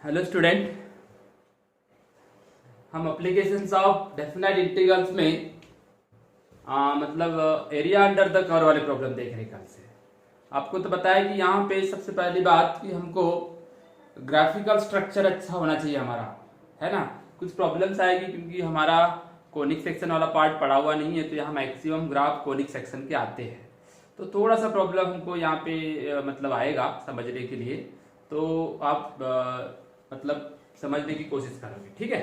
Hello student, हम applications of definite integrals में मतलब एरिया अंडर द कर्व वाले प्रॉब्लम देख रहे हैं कल से। आपको तो पता है कि यहाँ पे सबसे पहली बात कि हमको ग्राफिकल स्ट्रक्चर अच्छा होना चाहिए हमारा, है ना। कुछ प्रॉब्लम्स आएगी क्योंकि हमारा कोनिक सेक्शन वाला पार्ट पड़ा हुआ नहीं है, तो यहाँ मैक्सिमम ग्राफ कोनिक सेक्शन के आते हैं, तो थोड़ा सा प्रॉब्लम हमको यहाँ पे मतलब आएगा समझने के लिए। तो आप मतलब समझने की कोशिश करोगे, ठीक है।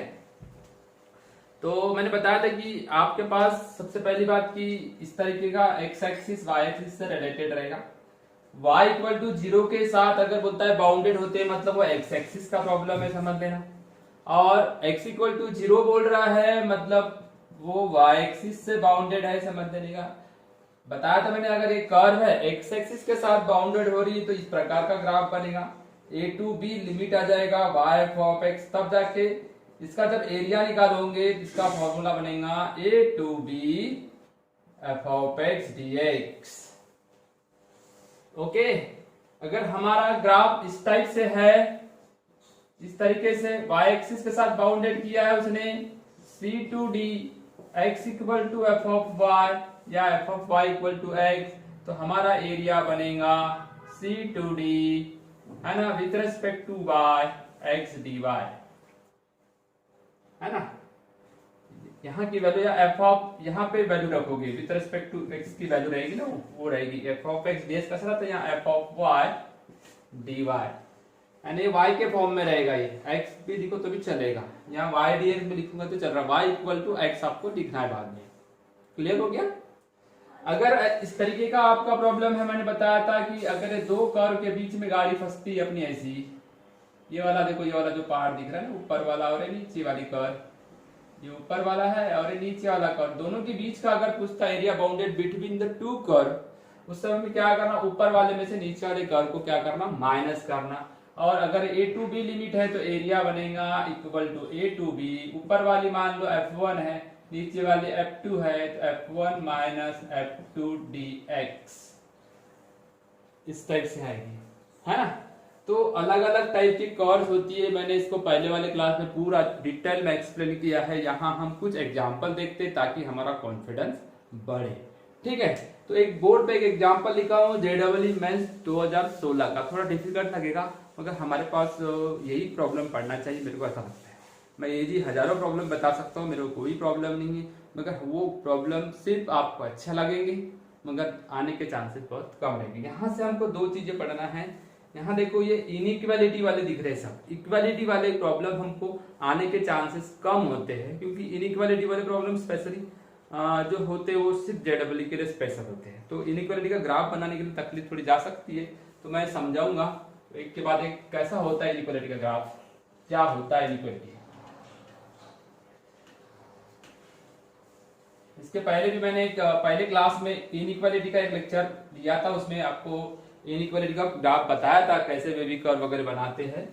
तो मैंने बताया था कि आपके पास सबसे पहली बात कि इस तरीके का एक्स एक्सिस वाई एक्सिस से रिलेटेड रहेगा। y इक्वल टू 0 के साथ अगर बोलता है बाउंडेड होते हैं, मतलब वो एक्स एक्सिस का प्रॉब्लम है, समझ लेना। और x इक्वल टू 0 बोल रहा है मतलब वो y एक्सिस से बाउंडेड है, समझ लेने का। बताया था मैंने, अगर एक कर्व है एक्स एक्सिस के साथ बाउंडेड हो रही है तो इस प्रकार का ग्राफ बनेगा। a टू b लिमिट आ जाएगा y ऑफ x, तब जाके इसका जब एरिया निकालोगे इसका फॉर्मूला बनेगा a to b f of x dx। Okay, अगर हमारा ग्राफ इस टाइप से है, इस तरीके से y एक्सिस के साथ बाउंडेड किया है उसने, c to d x equal to f of y या f of y equal to x, तो हमारा एरिया बनेगा c टू d, है ना, with respect to y x dy, है ना। यहाँ की वैल्यू या f ऑफ, यहाँ पे वैल्यू रखोगे विथ रेस्पेक्ट टू x की वैल्यू रहेगी ना, वो रहेगी f ऑफ x ds कैसा रहता है, यहाँ f ऑफ y dy, यानी y के फॉर्म में रहेगा। ये x भी लिखो तो भी चलेगा, यहाँ y dx में लिखूंगा तो चल रहा है, y इक्वल टू x आपको लिखना है बाद में। क्लियर हो गया। अगर इस तरीके का आपका प्रॉब्लम है, मैंने बताया था कि अगर दो कर्व के बीच में गाड़ी फंसती है अपनी ऐसी, ये वाला देखो, ये वाला जो पहाड़ दिख रहा है ना, ऊपर वाला और नीचे वाली कर्व, ये ऊपर वाला है और नीचे वाला कर्व, दोनों के बीच का अगर पूछता area bounded between the two curve, उस समय में क्या करना, ऊपर वाले में से नीचे वाले कर्व को क्या करना, माइनस करना। और अगर a टू b लिमिट है तो एरिया बनेगा equal to a to b, ऊपर वाली मान लो f1 है, नीचे वाली f2 है, तो f1 माइनस f2 dx, इस टाइप से आएगी, है ना। तो अलग अलग टाइप की कर्व्स होती है, मैंने इसको पहले वाले क्लास में पूरा डिटेल में एक्सप्लेन किया है। यहाँ हम कुछ एग्जांपल देखते हैं ताकि हमारा कॉन्फिडेंस बढ़े, ठीक है। तो एक बोर्ड पे एक एग्जांपल लिखा हूँ, JEE मेंस 2016 का, थोड़ा डिफिकल्ट लगेगा मगर हमारे पास यही प्रॉब्लम पढ़ना चाहिए, मेरे को ऐसा लगता है। मैं ये जी हजारों प्रॉब्लम बता सकता हूँ, मेरे को कोई प्रॉब्लम नहीं है, मगर वो प्रॉब्लम सिर्फ आपको अच्छा लगेंगे मगर आने के चांसेस बहुत कम रहेंगे। यहाँ से हमको दो चीजें पढ़ना है। यहाँ देखो ये इनइक्वालिटी वाले दिख रहे हैं सब, इक्वालिटी वाले प्रॉब्लम हमको आने के चांसेस कम होते हैं, क्योंकि इनइक्वालिटी वाले प्रॉब्लम स्पेशली जो होते हैं वो सिर्फ JEE के लिए स्पेशल होते हैं। तो इनइक्वालिटी का ग्राफ बनाने के लिए तकलीफ थोड़ी जा सकती है, तो मैं समझाऊंगा एक के बाद एक कैसा होता है इनइक्वालिटी का ग्राफ, क्या होता है इनइक्वालिटी। इसके पहले भी मैंने एक पहले क्लास में इनइक्वालिटी का एक लेक्चर दिया था, उसमें आपको इनइक्वालिटी का ग्राफ बताया था कैसे बेबी कर्व वगैरह बनाते हैं।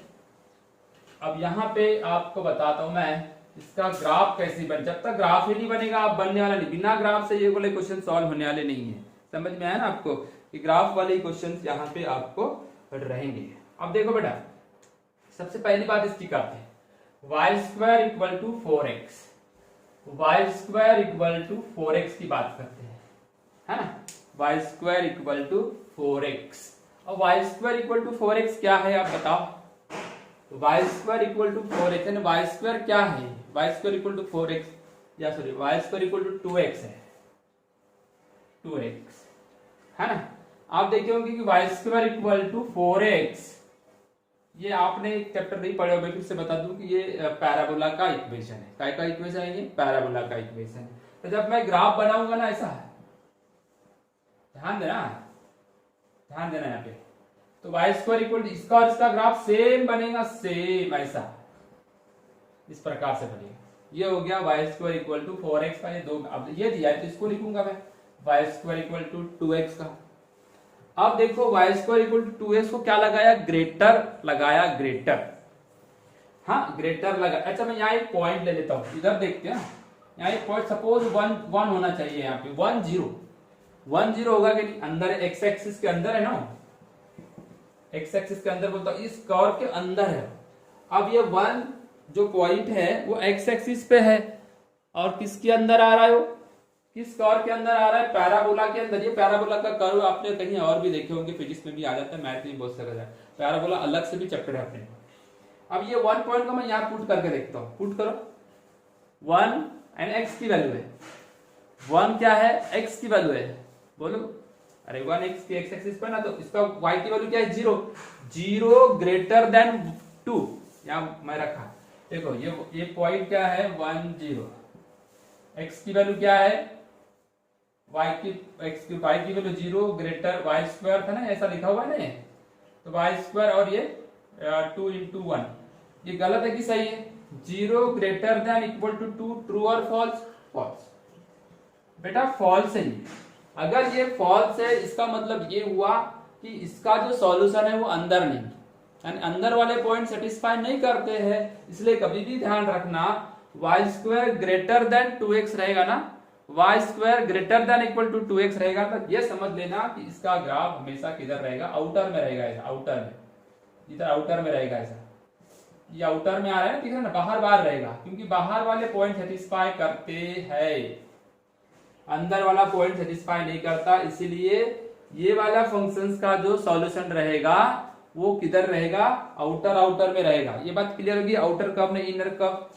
अब यहाँ पे आपको बताता हूं मैं इसका ग्राफ कैसे बन, जब तक ग्राफ ही नहीं बनेगा आप बनने वाला नहीं, बिना ग्राफ से ये वाले क्वेश्चन सॉल्व होने वाले नहीं है। समझ में आया ना आपको कि ग्राफ वाले क्वेश्चन यहाँ पे आपको रहेंगे। अब देखो बेटा, सबसे पहली बात इसकी करते हैं, y square equal to 4x, y square equal to 4x की बात करते हैं, है ना। Y square equal to 4x, और Y square equal to 4x क्या है आप बताओ। Y square equal to 4x है, वाई स्क्वायर क्या है, Y square equal to 4x, या sorry y square equal to 2x है, 2x, है ना। आप देखे होंगे कि Y square equal to 4x, ये आपने एक चैप्टर नहीं पढ़े होंगे, फिर से बता दूं कि ये पैराबोला का इक्वेशन है। काय का इक्वेशन है ये, पैराबोला का इक्वेशन है। तो जब मैं ग्राफ बनाऊंगा ना, ऐसा है, ध्यान देना, ध्यान देना यहाँ पे, तो वाई स्क्वायर इक्वल इसका और इसका ग्राफ सेम बनेगा, सेम ऐसा इस प्रकार से बनेगा। ये हो गया Y square equal to 4x का, ये दो, अब ये दिया है तो इसको लिखूंगा मैं Y square equal to 2x का। अब देखो Y square equal to 2x को क्या लगाया, ग्रेटर लगाया, ग्रेटर, हाँ ग्रेटर लगा। अच्छा मैं यहाँ एक पॉइंट ले लेता हूँ, इधर देखते हैं, यहाँ एक पॉइंट सपोज 1 होना चाहिए, यहाँ पे 1 0 होगा कि नहीं, अंदर एक्स एक्सिस के अंदर है ना, एक्स एक्सिस के अंदर बोलता हूँ, इस कर्व के अंदर है। अब ये 1 जो पॉइंट है वो एक्स एक्सिस पे है और किसके अंदर आ रहा है, वो किस कर्व के अंदर आ रहा है, पैराबोला के अंदर। ये पैराबोला का कर्व आपने कहीं और भी देखे होंगे, फिजिक्स में भी आ जाता है, मैथ में भी बहुत सारा है। पैराबोला अलग से भी चैप्टर है अपने। अब ये 1 पॉइंट को मैं यहाँ पुट करके देखता हूँ, पुट करो। 1 एंड एक्स की वैल्यू है, 1 क्या है, एक्स की वैल्यू है, बोलो। अरे 1 एक्स की एक्स एक्सिस पर ना, तो इसका y की वैल्यू क्या है, 0, 0 ग्रेटर देन 2। यहाँ मैं रखा, देखो ये पॉइंट क्या है, 1 0। x की वैल्यू क्या है, y की वैल्यू 0 ग्रेटर y स्क्वायर था ना, ऐसा लिखा हुआ है ना, तो y स्क्वायर और ये 2 into 1, ये गलत है कि सही है। 0 greater than equal to 2, true और फॉल्स, फॉल्स। बेटा फॉल्स है ये। अगर ये फॉल्स है, इसका मतलब ये हुआ कि इसका जो सॉल्यूशन है वो अंदर नहीं, यानी अंदर वाले पॉइंट सेटिस्फाई नहीं करते हैं। इसलिए कभी भी ध्यान रखना, y square greater then 2x रहेगा ना, y square greater than equal to 2x रहेगा, तो ये समझ लेना कि इसका ग्राफ हमेशा किधर रहेगा, आउटर में रहेगा, ऐसा आउटर में, इधर आउटर में रहेगा ऐसा। ये आउटर में आ रहा है, ठीक है ना, बाहर बाहर रहेगा, क्योंकि बाहर वाले पॉइंट सेटिस्फाई करते हैं, अंदर वाला पॉइंट सेटिस्फाई नहीं करता। इसीलिए ये वाला फंक्शंस का जो सॉल्यूशन रहेगा वो किधर रहेगा, आउटर, आउटर में रहेगा। ये बात क्लियर होगी, आउटर कब नहीं इनर कब।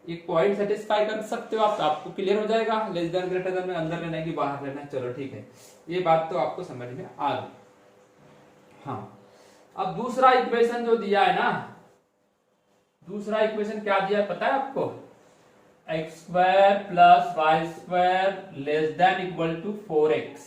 एक पॉइंट सेटिस्फाई कर सकते हो आप, तो आपको क्लियर हो जाएगा, लेस देन ग्रेटर देन में अंदर लेना है कि बाहर लेना है। चलो ठीक है, ये बात तो आपको समझ में आ गई। हाँ, अब दूसरा इक्वेशन जो दिया है ना, दूसरा इक्वेशन क्या दिया है पता है आपको, x square plus y square less than equal to 4x।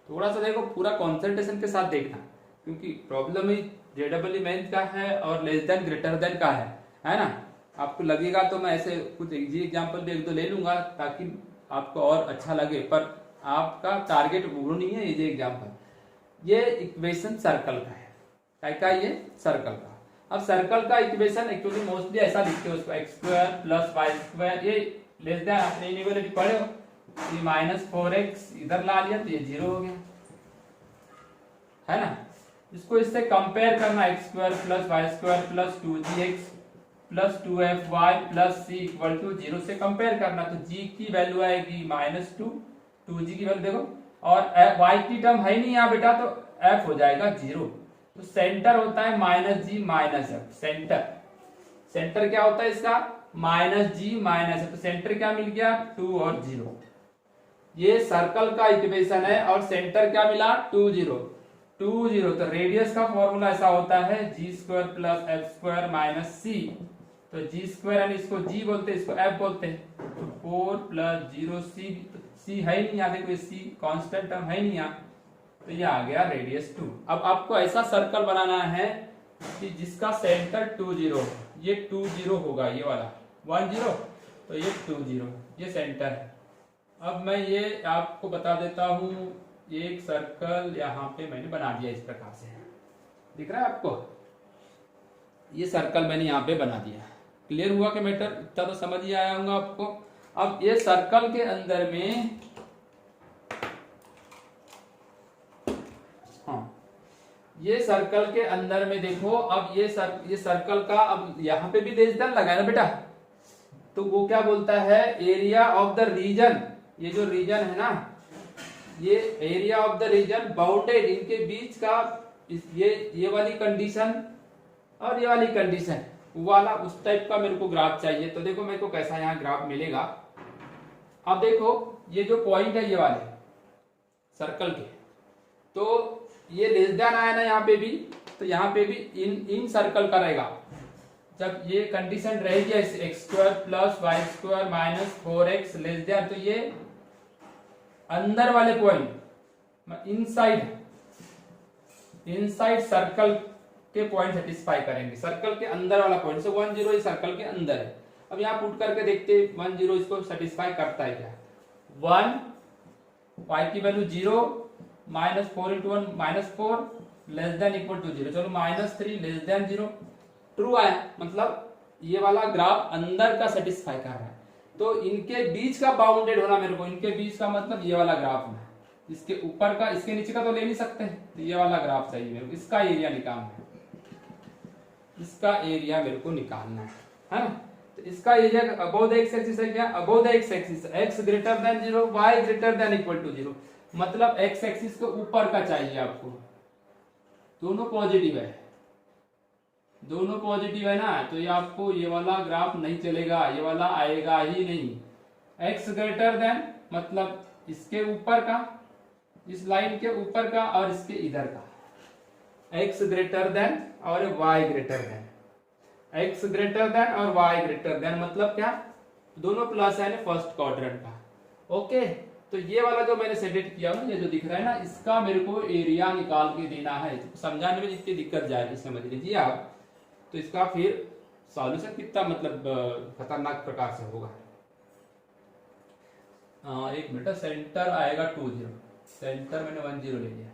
थोड़ा सा देखो, पूरा कॉन्सेंट्रेशन के साथ देखना, क्योंकि प्रॉब्लम ही जेडबल मेंस का है और लेस देन ग्रेटर देन का है ना। आपको लगेगा तो मैं ऐसे कुछ इजी एग्जांपल भी एक दो ले लूंगा ताकि आपको और अच्छा लगे, पर आपका टारगेट वो नहीं है इजी एग्जांपल। ये इक्वेशन सर्कल का है, क्या ये सर्कल का। अब सर्कल का इक्वेशन एक्चुअली मोस्टली ऐसा लिखते हो उसको, x square plus y square, ये लेस देन अपने इनिक्वालिटी पढ़े हो, ये -4x इधर ला लिया तो ये 0 हो गया, है ना। इसको इससे कंपेयर करना, x square plus y square plus 2gx plus 2fy plus c equal to 0 से कंपेयर करना, तो g की वैल्यू आएगी -2, 2g की वैल्यू देखो, और y की टर्म है ही नहीं यहाँ बेटा, तो f हो जाएगा 0। तो सेंटर होता है -g -f, सेंटर, सेंटर क्या होता है इसका, -g -f, तो सेंटर क्या मिल गया, 2 और 0। ये सर्कल का इक्वेशन है और सेंटर क्या मिला, 2 0, 2 0। तो रेडियस का फॉर्मूला ऐसा होता है, g square plus F square minus c। तो g स्क्वायर यानी इसको g बोलते हैं, इसको f बोलते हैं, तो 4 प्लस 0 c, c है ही नहीं यहाँ, देखो c कांस्टेंट टर्म है नहीं यहाँ, तो ये आ गया रेडियस 2। अब आपको ऐसा सर्कल बनाना है कि जिसका सेंटर 2 0, ये 2 0 होगा, ये वाला 1 0, तो ये 2 0, ये सेंटर है। अब मैं ये आपको बता देता हूं, एक सर्कल यहाँ पे मैंने बना दिया इस प्रकार से, दिख रहा है आपको, ये सर्कल मैंने यहाँ पे बना दिया। क्लियर हुआ कि मैटर, इतना तो समझ ही आया होगा आपको। अब ये सर्कल के अंदर में, हाँ, ये सर्कल के अंदर में देखो, अब ये सर्कल का, अब यहाँ पे भी लेस देन लगा है ना बेटा, तो वो क्या बोलता है, एरिया ऑफ द रीजन, ये जो रीजन है ना, ये area of the reason bounded, इनके बीच का ये वाली कंडीशन और ये वाली कंडीशन वाला, उस टाइप का मेरे को ग्राफ चाहिए। तो देखो मेरे को कैसा यहाँ ग्राफ मिलेगा। अब देखो ये जो पॉइंट है ये वाले सर्कल के, तो ये लेस देन आया ना यहाँ पे भी, तो यहाँ पे भी इन सर्कल का रहेगा। जब ये कंडीशन रहेगी x square plus y square minus 4x less than, तो ये अंदर वाले पॉइंट, इनसाइड सर्कल के पॉइंट सेटिस्फाई करेंगे, सर्कल के अंदर वाला पॉइंट। सो 1 0 इस सर्कल के अंदर है। अब यहाँ पुट करके देखते 1 0 इसको सेटिस्फाई करता है क्या, 1 y की value 0, -4 into 1 -4 less than equal to 0, चलो -3 लेस देन 0, ट्रू आया, मतलब ये वाला ग्राफ अंदर का सेटिस्फाई कर रहा है। तो इनके बीच का बाउंडेड होना मेरे को, इनके बीच का मतलब ये वाला ग्राफ है, इसके ऊपर का इसके नीचे का तो ले नहीं सकते, तो ये वाला ग्राफ चाहिए मेरे को, इसका एरिया निकालना है, इसका एरिया मेरे को निकालना है ना। तो इसका area above the x axis है क्या, above the x axis, x greater than 0, y greater than equal to 0, मतलब एक्स एक्सिस के ऊपर का चाहिए आपको, दोनों पॉजिटिव है, दोनों पॉजिटिव है ना, तो ये आपको ये वाला ग्राफ नहीं चलेगा, ये वाला आएगा ही नहीं। एक्स ग्रेटर देन मतलब इसके ऊपर का, इस लाइन के ऊपर का और इसके इधर का, एक्स ग्रेटर देन और y greater than, x greater than और वाई ग्रेटर देन मतलब क्या, दोनों प्लस है फर्स्ट क्वाड्रेंट का। ओके, तो ये वाला जो मैंने सेलेक्ट किया ना, ये जो दिख रहा है ना, इसका मेरे को एरिया निकाल के देना है। तो समझाने में जितनी दिक्कत जाएगी समझ लीजिए आप, तो इसका फिर सॉल्यूशन कितना मतलब खतरनाक प्रकार से होगा। एक मिनट, सेंटर आएगा 2 0, सेंटर मैंने 1 0 ले लिया,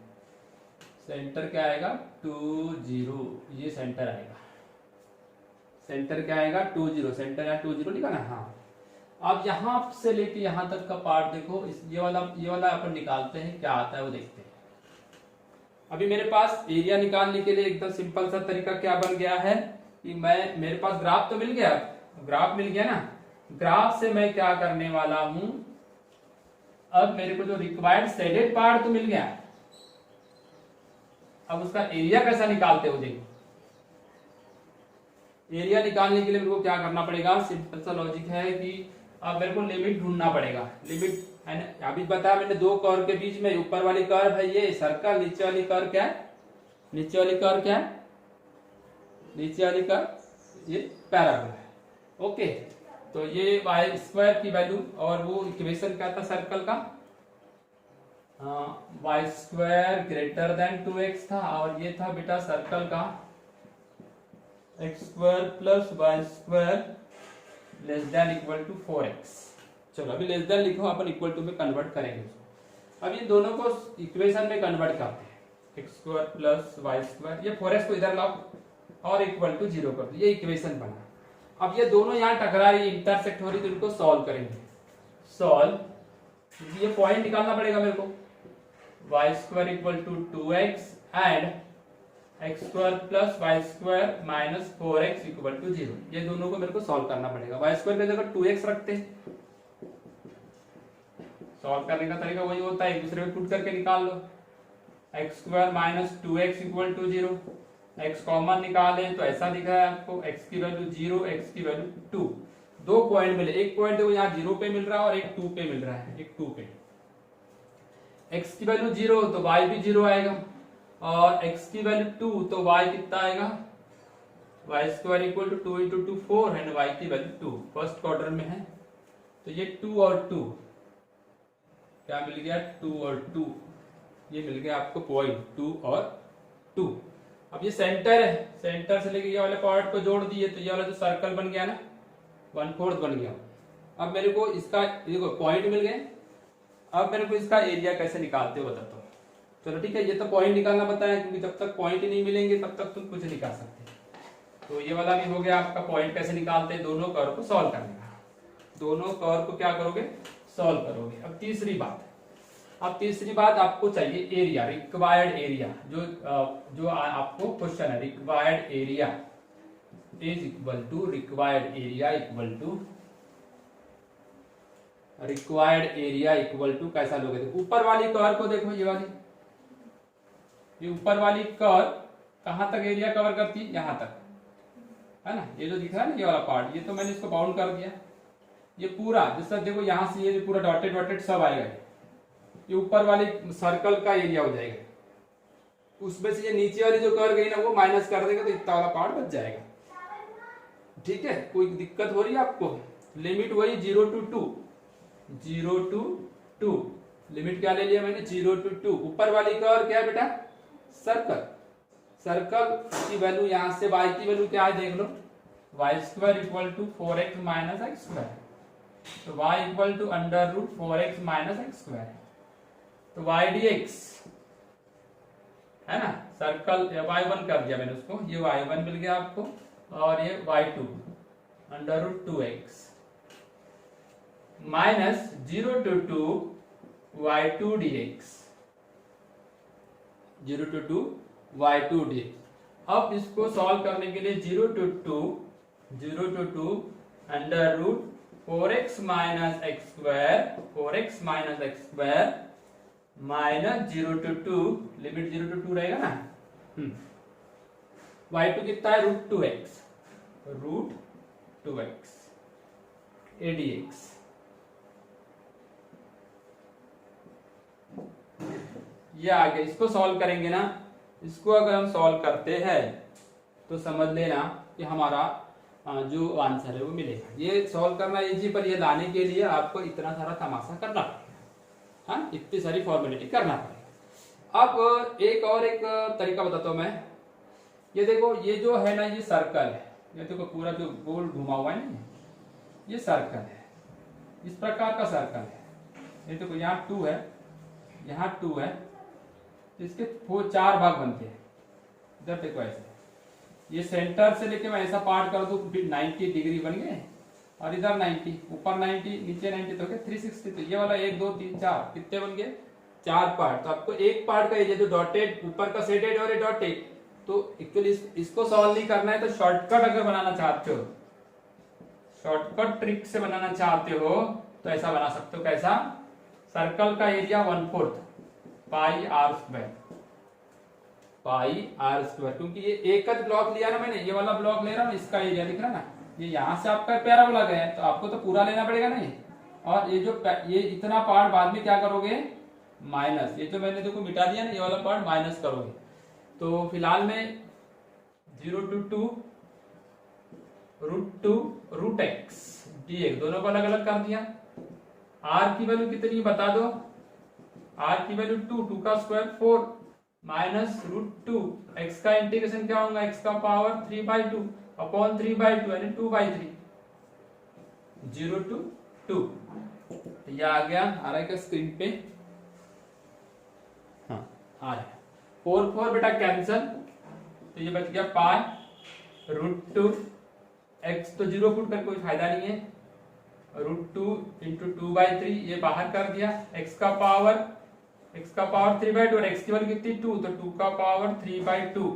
सेंटर क्या आएगा 2 0, ये सेंटर आएगा, सेंटर क्या आएगा 2 0, सेंटर या 2 0 लिखा ना। हाँ, अब यहां से लेके यहां तक का पार्ट देखो, इस ये वाला अपन निकालते हैं, क्या आता है वो देखते हैं। अभी मेरे पास एरिया निकालने के लिए एकदम सिंपल सा तरीका क्या बन गया है कि मेरे पास ग्राफ तो मिल गया, ग्राफ मिल गया ना, ग्राफ से मैं क्या करने वाला हूं, अब मेरे को जो रिक्वायर्ड शेडेड पार्ट तो मिल गया, अब उसका एरिया कैसा निकालते हो देखो। एरिया निकालने के लिए मेरे को क्या करना पड़ेगा, सिंपल सा लॉजिक है कि अब मेरे को लिमिट ढूंढना पड़ेगा, लिमिट है ना। अभी बताया मैंने दो कर्व के बीच में, ऊपर वाली कर्व है ये सर्कल, नीचे वाली कर्व क्या है, नीचे वाली कर्व क्या है, नीचे वाली कर्व ये पैराबोला है। ओके, तो ये वाई स्क्वायर की वैल्यू, और वो इक्वेशन क्या था सर्कल का, Y square greater then 2x था, और ये था बेटा सर्कल का x square plus y square less than equal to 4x। चलो अभी लेस देन लिखो, अपन इक्वल टू में कन्वर्ट करेंगे उसको। अब ये दोनों को इक्वेशन में कन्वर्ट करते हैं, x square plus y square, ये 4x को इधर लाओ और इक्वल टू 0 कर दो, ये इक्वेशन बना। अब ये दोनों यहाँ टकरा रही, इंटरसेक्ट हो रही, तो इनको सॉल्व करेंगे। सॉल्व, ये पॉइंट निकालना पड़ेगा मेरे को, y square equal to 2x and x square plus y square minus 4x equal to 0, ये दोनों को मेरे को सॉल्व करना पड़ेगा। वाई स्क्वायर की जगह 2x रखते हैं, सॉल्व करने का तरीका वही होता है, एक दूसरे में पुट करके निकाल लो। X square minus 2x equal to 0, x common निकाले तो ऐसा दिख रहा है आपको, x की वैल्यू 0, x की वैल्यू 2, दो पॉइंट मिले, एक पॉइंट देखो यहाँ 0 पे मिल रहा है और एक 2 पे मिल रहा है, एक 2 पे। x की वैल्यू 0 तो y भी 0 आएगा, और x की वैल्यू 2 तो y कितना आएगा, y square equal to 2 into 2 4 and y की वैल्यू 2, फर्स्ट क्वार्टर में है, तो ये 2 और 2 क्या मिल गया, 2 और 2, ये मिल गया आपको पॉइंट 2 और 2। अब ये सेंटर है, सेंटर से लेके ये वाले पार्ट को जोड़ दिए, तो ये वाला जो सर्कल बन गया ना 1/4 बन गया। अब मेरे को इसका देखो पॉइंट मिल गए, अब मेरे को इसका एरिया कैसे निकालते हो बताता हूँ। चलो ठीक है, ये तो पॉइंट निकालना बताया, क्योंकि जब तक पॉइंट ही नहीं मिलेंगे तब तक तुम कुछ निकाल सकते। तो ये वाला भी हो गया आपका, पॉइंट कैसे निकालते हैं, दोनों कर्व को सॉल्व करने का, दोनों कर्व को क्या करोगे, सॉल्व करोगे। अब तीसरी बात आपको चाहिए एरिया, रिक्वायर्ड एरिया, जो आपको क्वेश्चन है, required area is equal to, required area equal to कैसा लोगे, देखो ऊपर वाली कर्व को देखो, ये ऊपर वाली कर्व कहां तक एरिया कवर करती है, यहां तक है ना, ये जो दिख रहा है ना ये वाला पार्ट, ये तो मैंने इसको बाउंड कर दिया, ये पूरा जैसा देखो यहां से ये पूरा डॉटेड सब आएगा, ये ऊपर वाली सर्कल का एरिया हो जाएगा, उसमें से ये नीचे वाली जो कर्व गई ना वो माइनस कर देगा, तो इतना वाला पार्ट बच जाएगा। ठीक है, कोई दिक्कत हो रही है आपको, लिमिट वही 0 to 2, लिमिट क्या ले लिया मैंने 0 to 2, ऊपर वाली कर्व क्या है बेटा, सर्कल की वैल्यू यहां से y की वैल्यू क्या है देख लो, y square equal to 4x minus x square, तो y equal to under root 4x minus x square, तो y dx है ना, सर्कल y1 कर दिया मैंने उसको, ये y1 मिल गया आपको, और ये y2 under root 2x minus 0 to 2 y2 dx, 0 to 2 y2 dx। अब इसको सॉल्व करने के लिए 0 to 2 under root 4x minus x square minus 0 to 2, limit 0 to 2 रहेगा ना, y2 कितना है रूट 2x adx। ये आ गया, इसको सॉल्व करेंगे ना, इसको अगर हम सॉल्व करते हैं तो समझ लेना कि हमारा जो आंसर है वो मिलेगा। ये सॉल्व करना इजी, पर ये लाने के लिए आपको इतना सारा तमाशा करना पड़ेगा, हाँ, इतनी सारी फॉर्मेलिटी करना पड़ेगा। अब एक तरीका बताता हूं मैं। ये देखो, ये जो है ना, ये सर्कल है, ये देखो पूरा जो गोल घुमा हुआ है ना, ये सर्कल है, इस प्रकार का सर्कल है। ये देखो यहाँ 2 है, यहाँ 2 है, इसके 4 भाग बनते हैं। इधर देखो ऐसे, ये सेंटर से लेके मैं ऐसा पार्ट कर दूं 90 डिग्री बन गए, और इधर 90, ऊपर 90, नीचे 90, तो 360। तो ये वाला 1 2 3 4 कितने बन गए, 4 पार्ट। तो आपको एक पार्ट का ये जो डॉटेड ऊपर का शेडेड और ये डॉटेड, तो एक्चुअली इसको सॉल्व नहीं करना है। तो शॉर्टकट अगर बनाना चाहते हो, शॉर्टकट ट्रिक से बनाना चाहते हो तो ऐसा बना सकते हो। कैसा, सर्कल का एरिया 1/4 पाई आर स्क्वायर, क्योंकि ये एक ब्लॉक लिया ना मैंने, ये वाला ब्लॉक ले रहा हूँ, इसका एरिया लिख रहा ना, ये यहाँ से आपका पैराबोला गया है, तो आपको तो पूरा लेना पड़ेगा नहीं। और ये इतना पार्ट बाद में क्या करोगे, माइनस, ये जो मैंने देखो मिटा दिया ना, ये वाला पार्ट माइनस करोगे। तो फिलहाल में 0 to 2 रूट एक्स dx दोनों को अलग अलग कर दिया। r की वैल्यू कितनी बता दो, r की वैल्यू 2 का स्क्वायर 4 माइनस √2, x का इंटीग्रेशन क्या होगा, x का पावर 3/2 अपॉन 3/2 यानी 2/3, 0 to 2। ये आ गया, आ रहा है क्या स्क्रीन पे, हाँ आ रहा है। 4 बेटा कैंसल, तो ये बच गया पाई √2 x, तो 0 पुट कर कोई फायदा नहीं है, √2 × 2/3 ये बाहर कर दिया। x का पावर 3/2 और x की वैल्यू कितनी 2, तो 2 का पावर 3/2,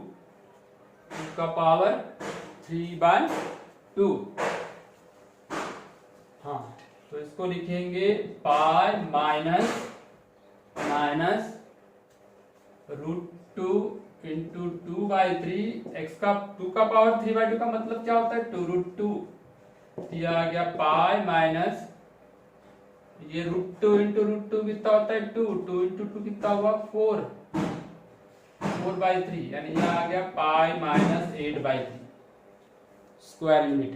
2 का पावर 3/2। हाँ, तो इसको लिखेंगे पाई माइनस √2 × 2/3, x का 2 का पावर 3/2 का मतलब क्या होता है 2√2, यह आ गया पाई माइनस ये √2 × √2 कितना होता है 2 × 2 कितना हुआ 4/3, यानी यह आ गया pi minus 8/3 square unit.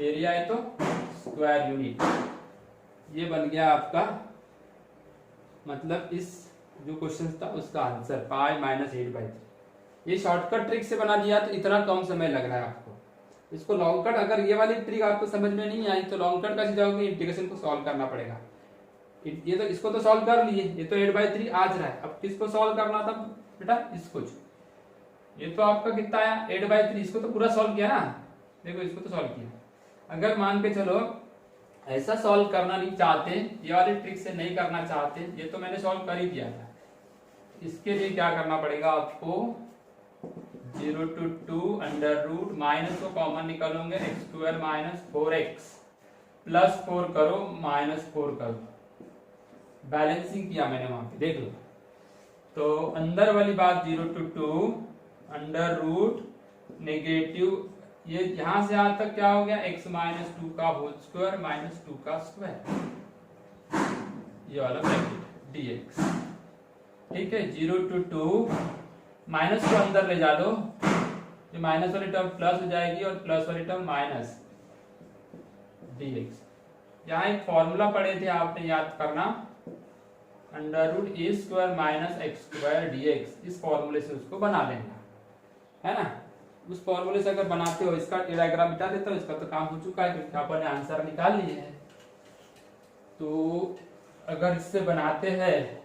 Area है तो स्क्वायर यूनिट, ये बन गया आपका, मतलब इस जो क्वेश्चन था उसका आंसर पाई माइनस 8/3। ये शॉर्टकट ट्रिक से बना दिया तो इतना कम समय लग रहा है आपको। इसको लॉन्ग कट, अगर ये वाली ट्रिक आपको समझ में नहीं आई तो लॉन्ग कट कैसे जाओगे, इंटीग्रेशन को सॉल्व करना पड़ेगा। ये तो इसको तो सॉल्व कर लिए, ये तो 8/3 आज रहा है, अब किसको सॉल्व करना था बेटा, इसको। ये तो आपका कितना आया 8/3, इसको तो पूरा सॉल्व किया ना, देखो इसको तो सॉल्व किया। अगर मान के चलो ऐसा सॉल्व करना नहीं चाहते, ये वाली ट्रिक से नहीं करना चाहते, ये तो मैंने सॉल्व कर ही दिया था। इसके लिए क्या करना पड़ेगा आपको, 0 to 2 अंडर रूट, माइनस को कॉमन निकालोगे x² - 4x प्लस 4 करो -4 करो, बैलेंसिंग किया मैंने वहां पे, देख लो। तो अंदर वाली बात 0 to 2 अंडर रूट नेगेटिव, ये यहां से यहां तक क्या हो गया x - 2 का होल स्क्वायर -2 का स्क्वायर, ये वाला ब्रैकेट dx, ठीक है। 0 to 2 माइनस को अंदर ले जा दो, ये माइनस वाली टर्म प्लस हो जाएगी और प्लस वाली टर्म माइनस dx। यहाँ एक फॉर्मूला पढ़े थे आपने, याद करना, under root a² - x² dx, इस फॉर्मूले से उसको बना लेना है ना। उस फॉर्मूले से अगर बनाते हो, इसका डायग्राम मिटा देता हूं, इसका तो काम हो चुका है क्योंकि अपन ने आंसर निकाल लिए है। तो अगर इससे बनाते हैं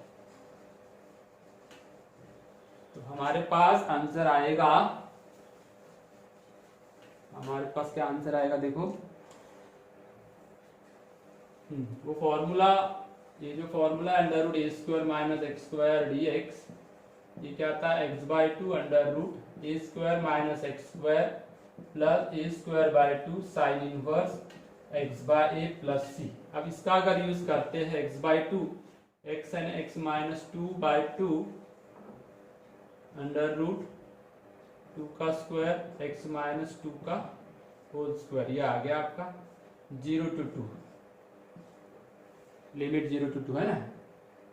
तो हमारे पास आंसर आएगा, हमारे पास क्या आंसर आएगा देखो, वो फॉर्मूला, ये जो formula under root a² - x² dx, ये क्या आता है x/2 under root a square minus x square plus a square by 2 sine inverse x/a plus c. अब इसका अगर यूज करते हैं x/2 x and x minus 2/2 under root 2 का स्क्वायर x माइनस 2 का होल स्क्वायर, ये आ गया आपका 0 to 2, लिमिट 0 to 2 है ना।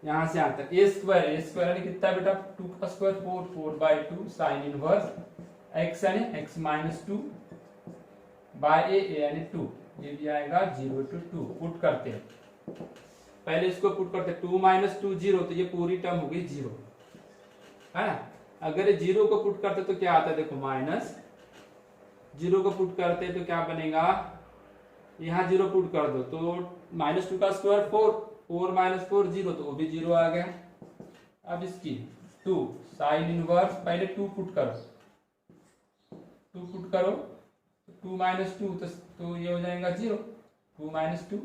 यहां से आता है ए स्क्वायर यानी कितना बेटा 2 का स्क्वायर 4/2 साइन इनवर्स x यानी x माइनस 2 बाय ए यानी 2, ये भी आएगा 0 to 2। पुट करते हैं, पहले इसको पुट करते हैं 2 माइनस 2 0, तो ये पूरी टर्म होगी 0 है ना। अगर 0 को पुट करते तो क्या आता है देखो माइनस, 0 को पुट करते तो क्या बनेगा, यहाँ 0 पुट कर दो तो माइनस 2 का स्क्वायर 4 माइनस 4 0, तो वो भी 0 आ गया। अब इसकी 2 साइन इनवर्स, पहले 2 पुट करो, 2 पुट करो 2 माइनस 2 तो ये हो जाएगा 0, 2 माइनस 2।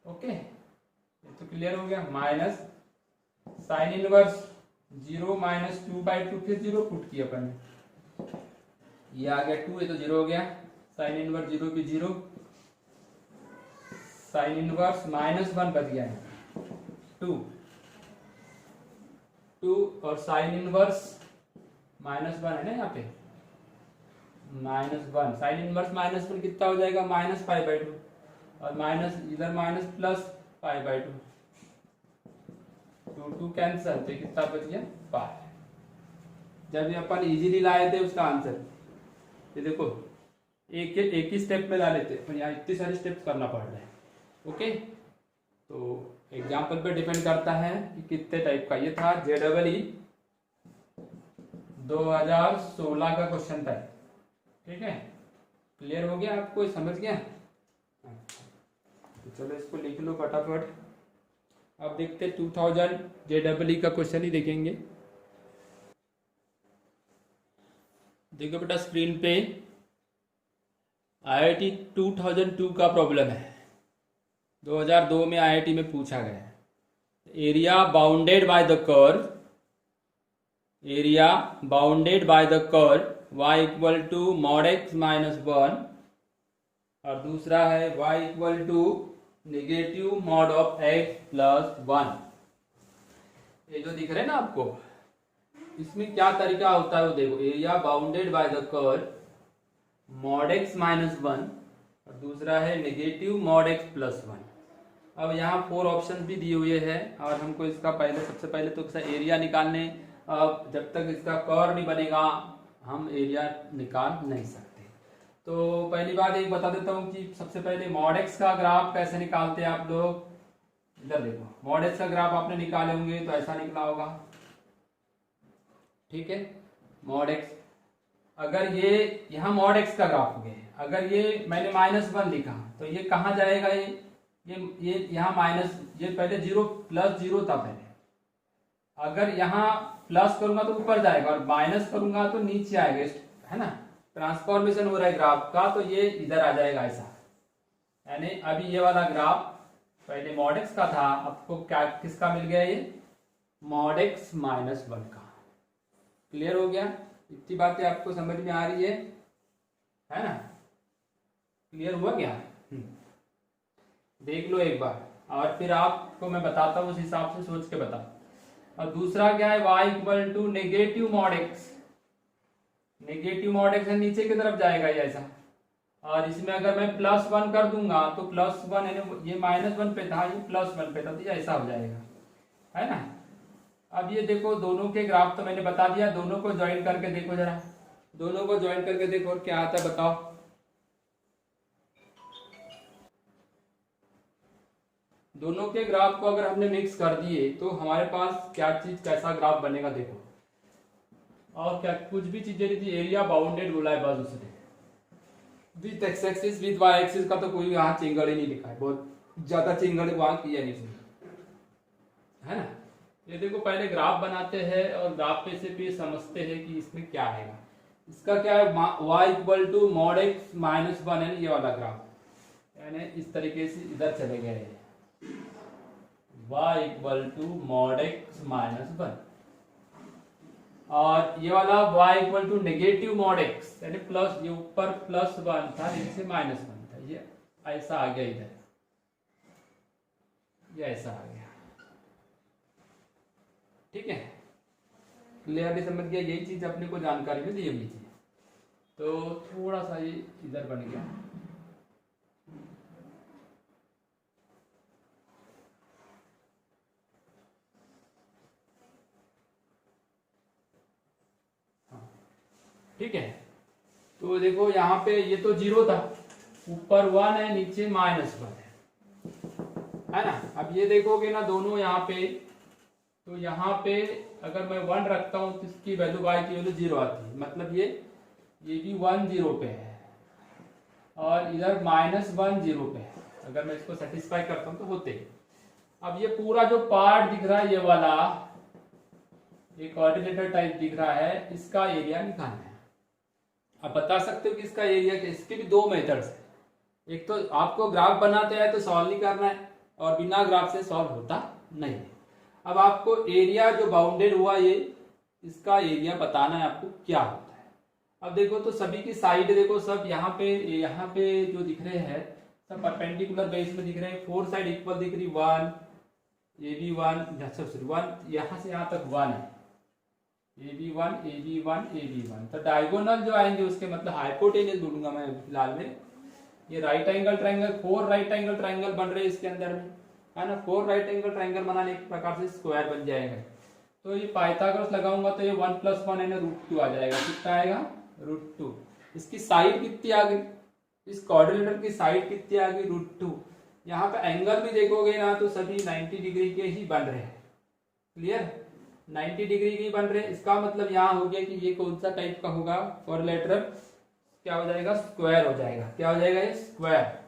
ओके, ये तो क्लियर हो गया। माइनस साइन इनवर्स 0 माइनस 2/2, फिर 0 पुट किया अपन ने, ये आ गया 2, ये तो 0 हो गया। साइन इनवर्स 0 भी 0, साइन इनवर्स -1 बच गया है 2 और साइन इनवर्स -1 है ना यहाँ पे, -1 साइन इनवर्स -1 कितना हो जाएगा -π/2, और माइनस इधर माइनस प्लस π/2, 2 कैंसल, तो कितना बच गया π। जब ये अपन इजीली लाए थे उसका आंसर, ये देखो एक ही स्टेप में ला लेते, पर यहाँ इतनी सारी स्टेप्स करना पड़ रहा है। ओके, तो एग्जाम्पल पे डिपेंड करता है कि कितने टाइप का। ये था JEE 2016 का क्वेश्चन था, ठीक है। क्लियर हो गया, आपको समझ गया? तो चलो इसको लिख लो फटाफट। अब देखते 2000 JEE का क्वेश्चन ही देखेंगे। देखो बेटा स्क्रीन पे IIT 2002 का प्रॉब्लम है, 2002 में IIT में पूछा गया है। Area bounded by the curve, area bounded by the curve y equal to mod x minus 1, और दूसरा है y equal to negative mod of x plus 1। ये जो दिख रहे हैं ना आपको, इसमें क्या तरीका होता है वो देखो। Area bounded by the curve mod x minus 1, और दूसरा है नेगेटिव mod x प्लस 1। अब यहाँ 4 ऑप्शन भी दिए हुए हैं, और हमको इसका सबसे पहले तो इसका एरिया निकालने, जब तक इसका कर्व नहीं बनेगा हम एरिया निकाल नहीं सकते। तो पहली बात एक बता देता हूँ कि सबसे पहले mod x का ग्राफ कैसे निकालते हैं आप लोग। इधर देखो, mod x का ग्राफ आपने निकाले होंगे तो ऐसा निकला होगा, ठीक है। mod x, अगर ये यहाँ mod x का ग्राफ हो गया, अगर ये मैंने -1 लिखा तो ये कहाँ जाएगा, ये यहाँ माइनस, ये पहले 0 प्लस 0 था पहले, अगर यहाँ प्लस करूंगा तो ऊपर जाएगा और माइनस करूंगा तो नीचे आएगा, है ना। ट्रांसफॉर्मेशन हो रहा है ग्राफ का, तो ये इधर आ जाएगा ऐसा। यानी अभी ये वाला ग्राफ पहले mod x का था, आपको क्या किसका मिल गया, ये mod x माइनस 1 का। क्लियर हो गया? इतनी बातें आपको समझ में आ रही है ना? क्लियर हुआ क्या? देख लो एक बार, और फिर आपको मैं बताता हूँ, उस हिसाब से सोच के बता। और दूसरा क्या है, y equal to negative mod x, negative mod x नीचे की तरफ जाएगा ये ऐसा, और इसमें अगर मैं +1 कर दूंगा तो +1, यानी ये -1 पे था, ये +1 पे था, तो ये ऐसा हो जाएगा, है ना। अब ये देखो दोनों के ग्राफ तो मैंने बता दिया, दोनों को ज्वाइन करके देखो जरा, दोनों को ज्वाइन करके देखो और क्या आता है बताओ। दोनों के ग्राफ को अगर हमने मिक्स कर दिए तो हमारे पास क्या चीज, कैसा ग्राफ बनेगा देखो। और क्या कुछ भी चीजें नहीं थी, एरिया बाउंडेड बोला है बस उसने, with x axis with y axis का तो कोई यहाँ चिंगड़ ही नहीं लिखा है, बहुत ज्यादा चिंगड़ वहां किया नहीं उसने, है ना। ये देखो पहले ग्राफ बनाते हैं और ग्राफ पे से फिर समझते हैं कि इसमें क्या आएगा। इसका क्या है, y equal to mod x minus 1 है, ये वाला ग्राफ, यानी इस तरीके से इधर चले गए, y equal to mod x minus 1। और ये वाला y equal to negative mod x, यानी प्लस, ये ऊपर +1 था, नीचे -1 था, ये ऐसा आ गया इधर, ये ऐसा आ गया। ठीक है, क्लियरली समझ गया, यही चीज अपने को जानकारी में दी हुई थी। तो थोड़ा सा ये इधर बन गया, ठीक है। तो देखो यहाँ पे ये तो 0 था, ऊपर 1 है, नीचे -1 है ना। अब ये देखोगे ना दोनों यहाँ पे, तो यहाँ पे अगर मैं 1 रखता हूँ तो इसकी वैल्यू y की वैल्यू 0 आती है, मतलब ये भी 1 0 पे है और इधर -1 0 पे है। अगर मैं इसको सेटिस्फाई करता हूँ तो होते। अब ये पूरा जो पार्ट दिख रहा है, ये वाला ये कोऑर्डिनेटर टाइप दिख रहा है, इसका एरिया निकालना है। आप बता सकते हो कि इसका एरिया, इसके भी 2 मेथड्स है। एक तो आपको ग्राफ बनाते हैं तो सॉल्व नहीं करना है, और बिना ग्राफ से सॉल्व होता नहीं है। अब आपको एरिया जो बाउंडेड हुआ, ये इसका एरिया बताना है आपको क्या होता है। अब देखो तो सभी की साइड देखो, सब यहाँ पे जो दिख रहे हैं सब परपेंडिकुलर बेस में दिख रहे हैं। 4 साइड इक्वल दिख रही, 1 ये भी 1, 1 यहाँ से यहाँ तक 1 है, ये भी 1 ये भी 1 ये भी 1। तो डायगोनल जो आएंगे उसके मतलब हाइपोटेनस बोलूंगा मैं फिलहाल में। ये right angle triangle, 4 right angle triangle बन रहे हैं इसके अंदर में, है ना। 4 राइट एंगल ट्राइंगल बनाने एक प्रकार से स्क्वायर बन जाएगा। तो ये पाइथागोरस लगाऊंगा तो ये 1 + 1 है ना, √2 आ जाएगा। कितना आएगा? √2। इसकी साइड कितनी आ गई? इस कोऑर्डिनेटर की साइड कितनी आ गई? √2। यहाँ पे एंगल भी देखोगे ना तो सभी 90 डिग्री के ही बन रहे हैं। क्लियर? 90 डिग्री के ही बन रहे हैं। इसका मतलब यहाँ हो गया कि ये कौन सा टाइप का होगा? क्वाड्रिलेटरल क्या हो जाएगा? स्क्वायर हो जाएगा। क्या हो जाएगा? ये स्क्वायर।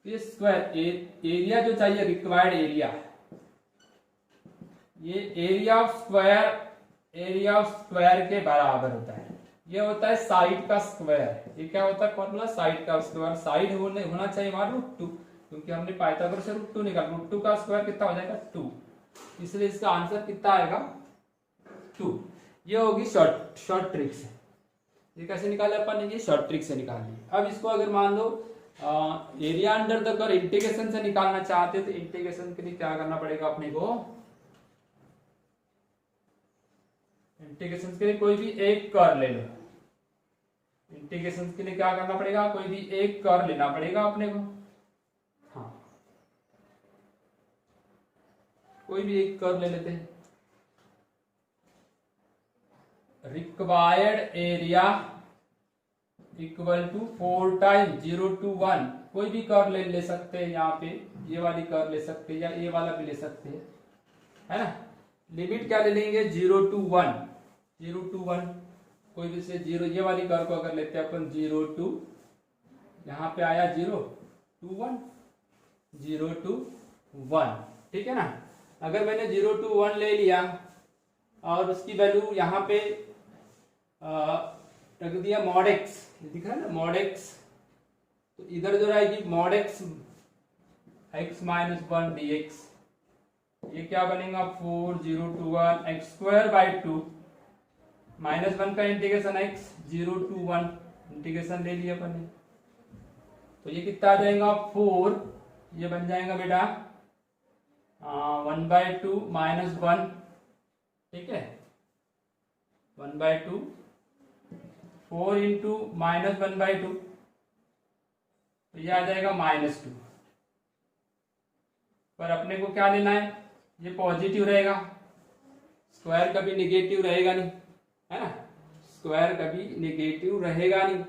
ये स्क्वायर एरिया जो चाहिए, रिक्वायर्ड एरिया, ये एरिया ऑफ स्क्वायर के बराबर होता है। ये होता है साइड का स्क्वायर। ये क्या होता है फॉर्मूला? साइड का स्क्वायर। साइड होना चाहिए हमारा √2, क्योंकि हमने पाइथागोरस से √2 निकाला। √2 का स्क्वायर कितना हो जाएगा? 2। इसलिए इसका आंसर कितना आएगा? 2। ये होगी शॉर्ट ट्रिक से। ये कैसे निकाले अपन ने? ये शॉर्ट ट्रिक से निकाल ली। अब इसको अगर मान लो area under the curve integration से निकालना चाहते हैं तो इंटीग्रेशन के लिए क्या करना पड़ेगा अपने को? इंटीग्रेशन के लिए कोई भी एक कर्व ले लो। इंटीग्रेशन के लिए क्या करना पड़ेगा? कोई भी एक कर्व लेना पड़ेगा अपने को। हाँ, कोई भी एक कर्व ले लेते हैं। Required area equal to 4 time 0 to 1। कोई भी कर्व ले सकते हैं। यहाँ पे ये वाली कर्व ले सकते हैं या ये वाला भी ले सकते हैं, है ना। लिमिट क्या ले लेंगे? 0 to 1। 0 to 1 कोई भी से 0, ये वाली कर्व को अगर लेते हैं अपन 0 to, यहाँ पे आया 0 to 1, 0 to 1, ठीक है ना। अगर मैंने 0 to 1 ले लिया और उसकी वैल्यू यहाँ पे रख दिया mod x, दिख रहा है ना mod x, तो इधर जो रहेगी mod x -1 dx। ये क्या बनेगा? 4 0 to 1 x²/2 -1 का इंटीग्रेशन x 0 to 1 इंटीग्रेशन ले लिया अपन ने। तो ये कितना आ जाएगा? 4। ये बन जाएगा बेटा 1/2 -1, ठीक है। 1/2 4 into -1/2, तो ये आ जाएगा -2। पर अपने को क्या लेना है? ये पॉजिटिव रहेगा, स्क्वायर कभी नेगेटिव रहेगा नहीं, है ना। स्क्वायर कभी नेगेटिव रहेगा नहीं,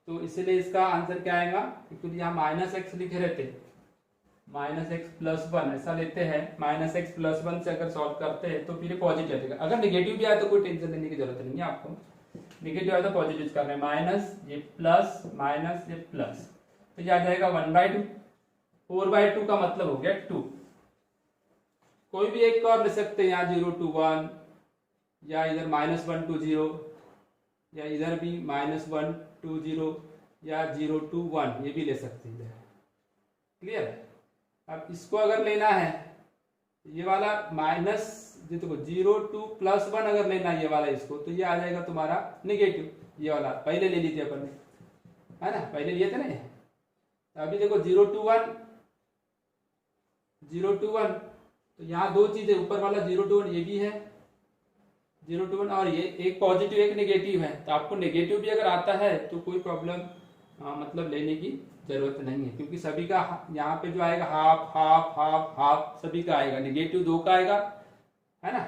तो इसलिए इसका आंसर क्या आएगा? क्योंकि यहाँ -x लिखे रहते, -x +1 ऐसा लेते हैं। -x +1 से अगर सॉल्व करते हैं तो फिर पॉजिटिव आएगा। अगर नेगेटिव भी आए तो कोई टेंशन लेने की जरूरत नहीं है आपको। नेगेटिव आया तो पॉजिटिव कर रहे हैं, माइनस ये प्लस माइनस ये प्लस, तो ये आ जाएगा 1/2। 4/2 का मतलब हो गया 2। कोई भी एक कर्व ले सकते हैं, यहाँ 0 to 1 या इधर -1 to 0 या इधर भी -1 to 0 या 0 to 1, ये भी ले सकते हैं इधर। क्लियर? अब इसको अगर लेना है, ये वाला ये देखो 0 2 +1 अगर लेना है ये वाला इसको, तो ये आ जाएगा तुम्हारा नेगेटिव, ये वाला पहले ले लीजिए अपन ने, है ना, पहले लिए थे ना ये। अभी देखो 0 2 1 0 2 1, तो यहाँ दो चीजें, ऊपर वाला 0 2 1 ये भी है 0 2 1, और ये एक पॉजिटिव एक नेगेटिव है। तो आपको नेगेटिव भी अगर आता है तो कोई प्रॉब्लम मतलब लेने की जरूरत नहीं है, क्योंकि सभी का यहाँ पे जो आएगा हाफ हाफ हाफ हाफ सभी का आएगा, नेगेटिव 2 का आएगा, है ना।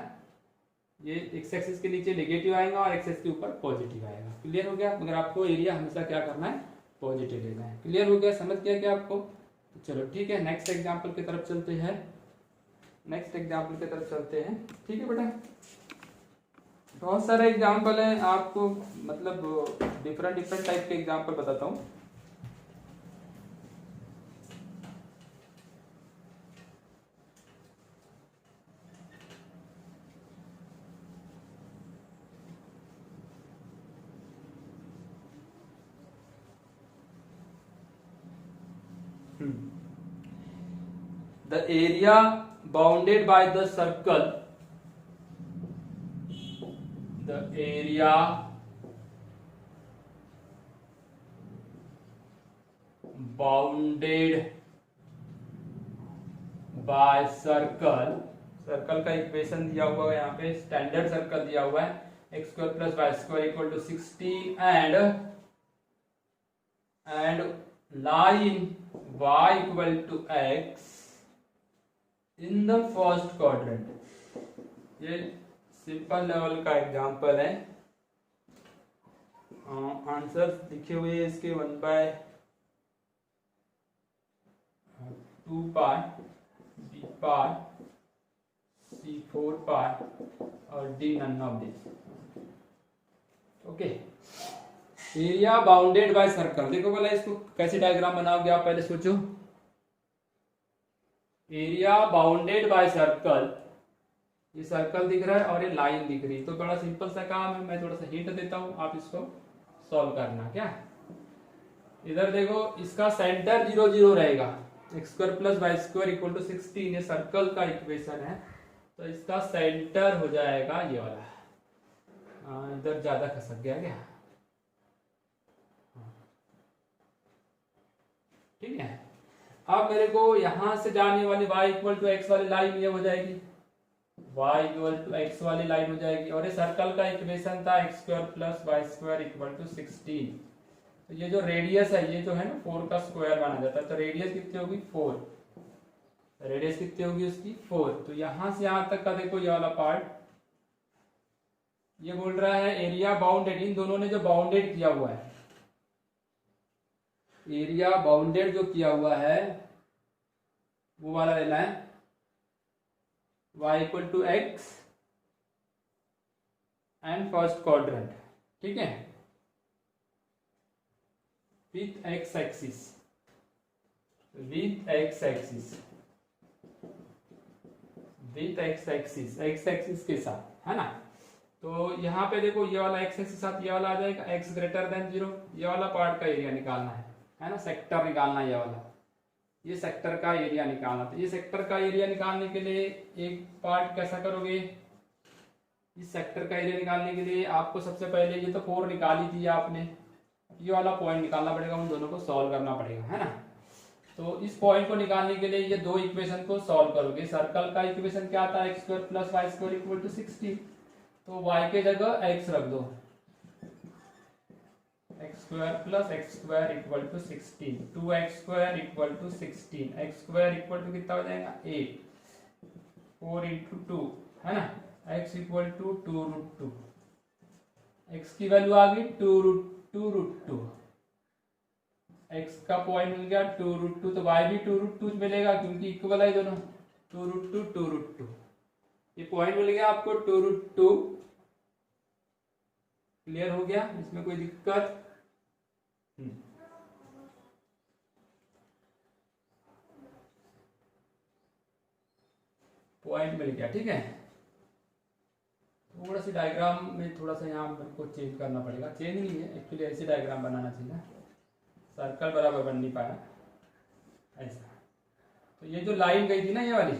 ये एक्स एक्सिस के नीचे नेगेटिव आएगा और एक्स एक्सिस के ऊपर पॉजिटिव आएगा। क्लियर हो गया। मगर आपको एरिया हमेशा क्या करना है, पॉजिटिव लेना है। क्लियर हो गया, समझ गया क्या आपको। तो चलो ठीक है, नेक्स्ट एग्जाम्पल की तरफ चलते हैं, नेक्स्ट एग्जाम्पल की तरफ चलते हैं। ठीक है बेटा, बहुत सारे एग्जाम्पल हैं, आपको मतलब डिफरेंट डिफरेंट टाइप के एग्जाम्पल बताता हूँ। The area bounded by the circle, the area bounded by circle, circle का इक्वेशन दिया हुआ है यहाँ पे, स्टैंडर्ड सर्कल दिया हुआ है, x² + y² = 16 and line y = x in the first quadrant। ये सिंपल लेवल का एग्जांपल है। आंसर लिखे हुए हैं इसके 1/2 पाई, b पाई, c 4 पाई और d none of this. Okay, area bounded by circle. देखो बोला इसको कैसे डायग्राम बनाओगे आप, पहले सोचो। एरिया बाउंडेड बाय सर्कल, ये सर्कल दिख रहा है और ये लाइन दिख रही है, तो बड़ा सिंपल सा काम है। मैं थोड़ा सा हिंट देता हूं, आप इसको सॉल्व करना। क्या, इधर देखो, इसका सेंटर 0 0 रहेगा, x² + y² = 16, ये सर्कल का इक्वेशन है। तो इसका सेंटर हो जाएगा ये वाला। इधर ज्यादा खसक गया क्या, ठीक है। अब मेरे को यहां से जाने वाली y = x वाली लाइन ये हो जाएगी, y = x वाली लाइन हो जाएगी, और ये सर्कल का इक्वेशन था x² + y² = 16। तो ये जो रेडियस है, ये जो है ना 4 का स्क्वायर माना जाता है, तो रेडियस कितनी होगी 4, रेडियस कितनी होगी उसकी 4। तो यहां से यहां तक का देखो ये वाला पार्ट, ये बोल रहा है एरिया बाउंडेड, इन दोनों ने जो बाउंडेड किया हुआ है, एरिया बाउंडेड जो किया हुआ है वो वाला लेना है, y = x and first quadrant, ठीक है, with x axis, with x axis, with x axis, x axis के साथ, है ना। तो यहाँ पे देखो ये वाला x एक्सिस साथ ये वाला आ जाएगा, x > 0, ये वाला पार्ट का एरिया निकालना है ना, सेक्टर निकालना है, ये वाला, ये सेक्टर का एरिया निकालना। तो ये सेक्टर का एरिया निकालने के लिए एक पार्ट कैसा करोगे, इस सेक्टर का एरिया निकालने के लिए आपको सबसे पहले ये तो 4 निकाली थी आपने, ये वाला पॉइंट निकालना पड़ेगा, उन दोनों को सॉल्व करना पड़ेगा, है ना। तो इस पॉइंट को निकालने के लिए ये दो इक्वेशन को सॉल्व करोगे। सर्कल का इक्वेशन क्या था, x² + y² = 16, तो y के जगह x रख दो, x² + x² = 16, 2x² = 16, x² कितना हो जाएगा 8, 4 × 2, है ना, x = 2√2, x की वैल्यू आ गई 2√2, x का पॉइंट मिल गया 2√2, तो y भी 2√2 मिलेगा क्योंकि इक्वल है दोनों, 2√2 2√2, ये पॉइंट मिल गया आपको 2√2। क्लियर हो गया, इसमें कोई दिक्कत? पॉइंट मिल गया, ठीक है। थोड़ा सी डायग्राम में थोड़ा सा यहाँ मेरे को चेंज करना पड़ेगा, चेंज नहीं है एक्चुअली, ऐसे डायग्राम बनाना चाहिए, सर्कल बराबर बन नहीं पाया ऐसा। तो ये जो लाइन गई थी ना ये वाली,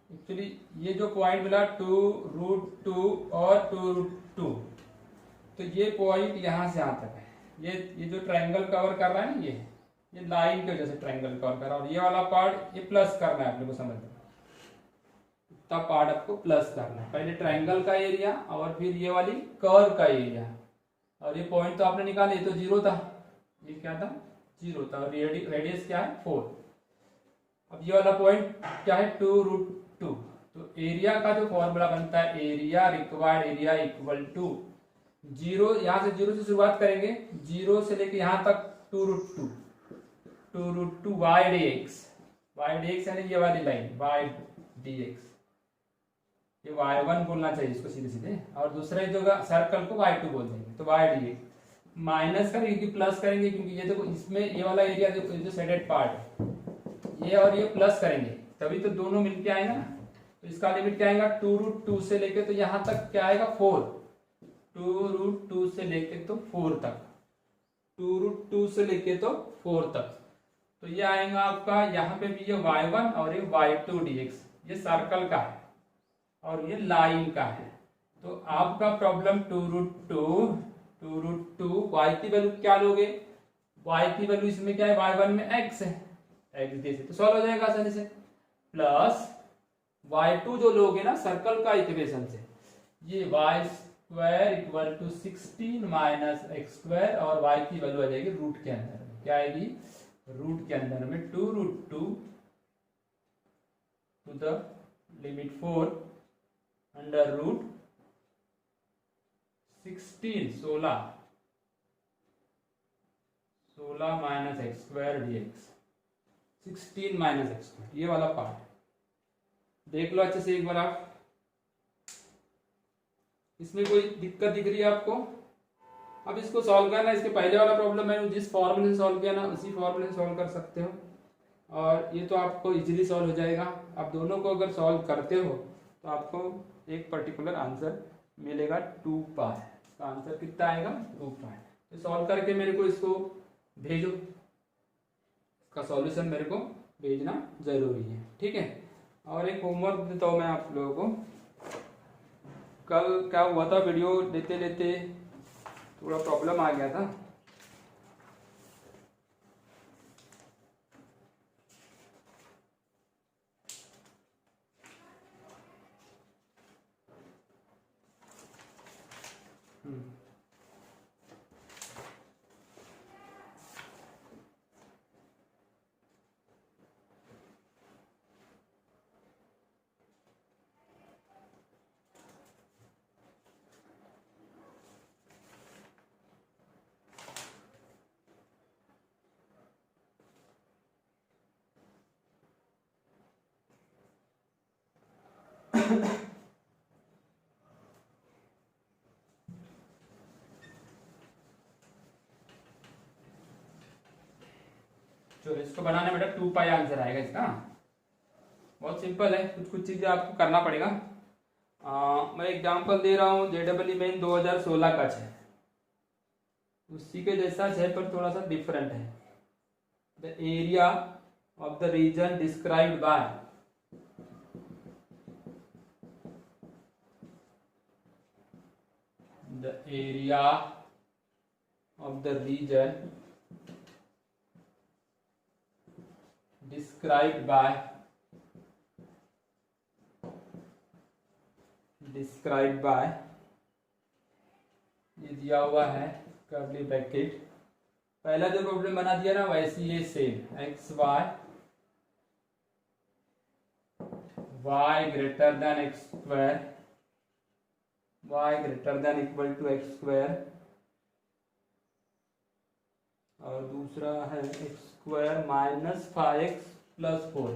एक्चुअली ये जो पॉइंट मिला 2√2 और 2√2, तो ये पॉइंट यहाँ से यहाँ तक है। ये जो ट्रायंगल कवर कर रहा है ना, ये लाइन की वजह से ट्रायंगल कवर कर रहा है, और ये वाला पार्ट ये प्लस करना है आप लोग को, समझ लो तब पार्ट आपको प्लस करना है। पहले ट्रायंगल का एरिया और फिर ये वाली कर्व का एरिया, और ये पॉइंट तो आपने निकाले, तो 0 था, ये क्या था 0 था, और रेडियस क्या है 4। अब ये वाला पॉइंट क्या है 2√2, तो एरिया का जो फॉर्मूला बनता है area required area equal to 0, यहाँ से 0 से शुरुआत करेंगे, 0 से लेके यहाँ तक 2√2 y dx यानी ये वाली लाइन y dx, ये y1 बोलना चाहिए इसको सीधे सीधे, और दूसरे जो सर्कल को y2 बोल देंगे, तो y dx माइनस करेंगे क्योंकि प्लस करेंगे, क्योंकि ये देखो इसमें ये वाला एरिया जो शेडेड पार्ट है ये और ये प्लस करेंगे तभी तो दोनों मिलके आएगा ना। तो इसका लिमिट क्या आएगा 2√2 से लेके तो यहाँ तक क्या आएगा 4, 2√2 से लेके तो 4 तक, 2√2 से लेके तो 4 तक, तो ये आएगा आपका यहाँ पे भी ये y1 और ये y2 dx, ये सर्कल का है और ये लाइन का है। तो आपका प्रॉब्लम 2√2 y की वैल्यू क्या लोगे, y की वैल्यू इसमें क्या है y1 में x है, x दे से तो सॉल्व हो जाएगा आसानी से, प्लस y2 जो लोगे ना सर्कल का इक्वेशन से, ये y² equal to 16 minus x², और y की वैल्यू आ जाएगी रूट के अंदर में, क्या आएगी रूट के अंदर में 2√2 to the limit 4 under root 16 minus x² dx, 16 minus x², ये वाला पार्ट देख लो अच्छे से एक बार आप। इसमें कोई दिक्कत दिख रही है आपको? अब इसको सॉल्व करना, इसके पहले वाला प्रॉब्लम मैंने जिस फॉर्मूले से सॉल्व किया ना उसी फॉर्मूले से सॉल्व कर सकते हो, और ये तो आपको इजीली सॉल्व हो जाएगा। आप दोनों को अगर सॉल्व करते हो तो आपको एक पर्टिकुलर आंसर मिलेगा 2 पाई। इसका आंसर कितना आएगा 2 पाई। तो सॉल्व करके मेरे को इसको भेजो, इसका सॉल्यूशन मेरे को भेजना जरूरी है, ठीक है। और एक होमवर्क देता हूँ मैं आप लोगों को। कल क्या हुआ था, वीडियो लेते लेते थोड़ा प्रॉब्लम आ गया था, चलो इसको बनाने बेटा 2 पाई आंसर आएगा इसका। बहुत सिंपल है, कुछ कुछ चीजें आपको करना पड़ेगा। मैं एग्जांपल दे रहा हूँ JEE मेन 2016 का है, उसी के जैसा है पर थोड़ा सा डिफरेंट है। The area of the region described by the area of the region described by ये दिया हुआ है कर्ली ब्रैकेट। पहला जो प्रॉब्लम बना दिया ना वैसे ये same x y greater than x², y greater than equal to x², और दूसरा है x² minus 5x plus 4,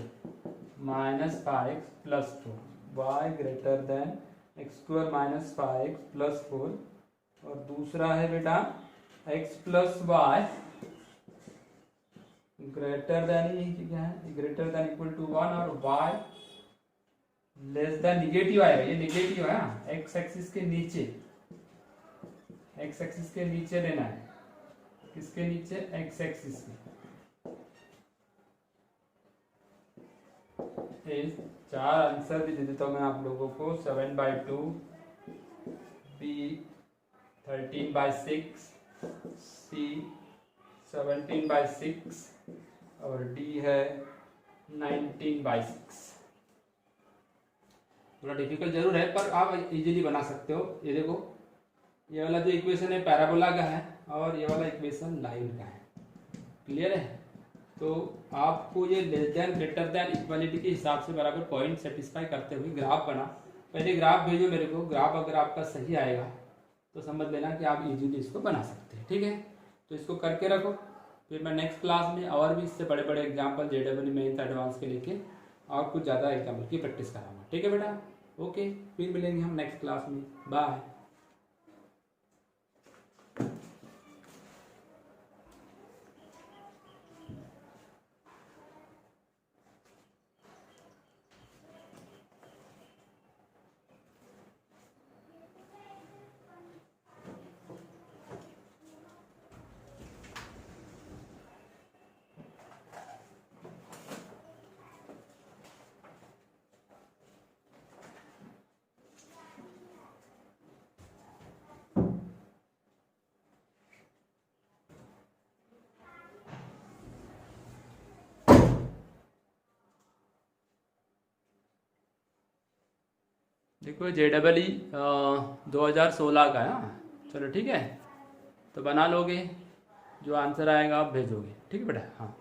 minus 5x plus 4, y greater than x² minus 5x plus 4, और दूसरा है बेटा x plus y greater than क्या है greater than equal to 1, और y लेस देन निगेटिव आएगा, ये निगेटिव है ना, एक्स एक्सिस के नीचे, एक्स एक्सिस के नीचे लेना है, किसके नीचे एक्स एक्सिस के। इस 4 आंसर भी दे देता हूँ मैं आप लोगों को। 7/2, बी 13/6, सी 17/6 और डी है 19/6। थोड़ा डिफिकल्ट जरूर है पर आप इजीली बना सकते हो। ये देखो, ये वाला जो इक्वेशन है पैराबोला का है और ये वाला इक्वेशन लाइन का है। क्लियर है? तो आपको ये less then greater than equality के हिसाब से बराबर पॉइंट सेटिस्फाई करते हुए ग्राफ बना। पहले ग्राफ भेजो मेरे को। ग्राफ अगर आपका सही आएगा तो समझ लेना कि आप इजीली इसको बना सकते हैं। ठीक है, तो इसको करके रखो। फिर मैं नेक्स्ट क्लास में और भी इससे बड़े बड़े एग्जाम्पल JEE मेंस एडवांस के लेके और कुछ ज़्यादा एग्जाम्पल की प्रैक्टिस कराऊंगा। ठीक है बेटा, ओके, फिर मिलेंगे हम नेक्स्ट क्लास में। बाय। देखो JEE 2016 का है। हाँ चलो ठीक है, तो बना लोगे, जो आंसर आएगा आप भेजोगे। ठीक है बेटा, हाँ।